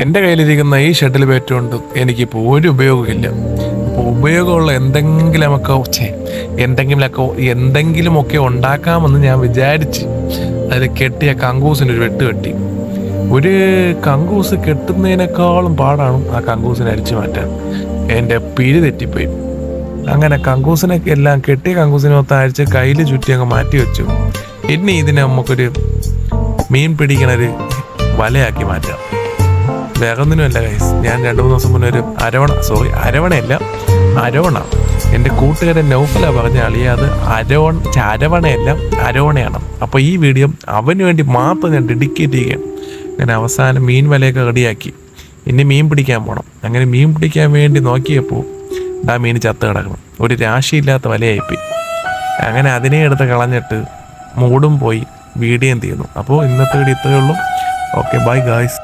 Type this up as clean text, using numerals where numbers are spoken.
എൻ്റെ കയ്യിലിരിക്കുന്ന ഈ ഷട്ടിൽ ബാറ്റ് കൊണ്ട് എനിക്കിപ്പോൾ ഒരു ഉപയോഗമില്ല. അപ്പോൾ ഉപയോഗമുള്ള എന്തെങ്കിലുമൊക്കെ ഉണ്ടാക്കാമെന്ന് ഞാൻ വിചാരിച്ച് അതിൽ കെട്ടിയ കങ്കൂസിന് ഒരു വെട്ട് കെട്ടി. ഒരു കങ്കൂസ് കെട്ടുന്നതിനേക്കാളും പാടാണ് ആ കങ്കൂസിനെ അരിച്ചു മാറ്റാൻ. എൻ്റെ പിരി തെറ്റിപ്പോയി. അങ്ങനെ കങ്കൂസിനെ എല്ലാം കെട്ടിയ കങ്കൂസിനെ മൊത്തം അഴിച്ച് കയ്യിൽ ചുറ്റി അങ്ങ് മാറ്റി വെച്ചു. ഇനി ഇതിനെ നമുക്കൊരു മീൻ പിടിക്കണൊരു വലയാക്കി മാറ്റാം. വേറൊന്നിനുമല്ല ഗൈസ്, ഞാൻ 2-3 ദിവസം മുന്നേ ഒരു അരവണ എൻ്റെ കൂട്ടുകാരൻ നൗഫല പറഞ്ഞ അളിയാത് അരവണയല്ല അരോണയാണ്. അപ്പോൾ ഈ വീഡിയോ അവന് വേണ്ടി മാത്രം ഞാൻ ഡെഡിക്കേറ്റ് ചെയ്യുകയാണ്. ഞാൻ അവസാനം മീൻ വലയൊക്കെ റെഡിയാക്കി. ഇനി മീൻ പിടിക്കാൻ പോകണം. അങ്ങനെ മീൻ പിടിക്കാൻ വേണ്ടി നോക്കിയപ്പോൾ ആ മീൻ ചത്ത് കിടക്കണം. ഒരു രാശിയില്ലാത്ത വലയായിപ്പോയി. അങ്ങനെ അതിനെ എടുത്ത് കളഞ്ഞിട്ട് മൂടും പോയി, വീഡിയോയും തീർന്നു. അപ്പോൾ ഇന്നത്തെ വീഡിയോ ഇത്രയേ ഉള്ളൂ. Okay, bye guys.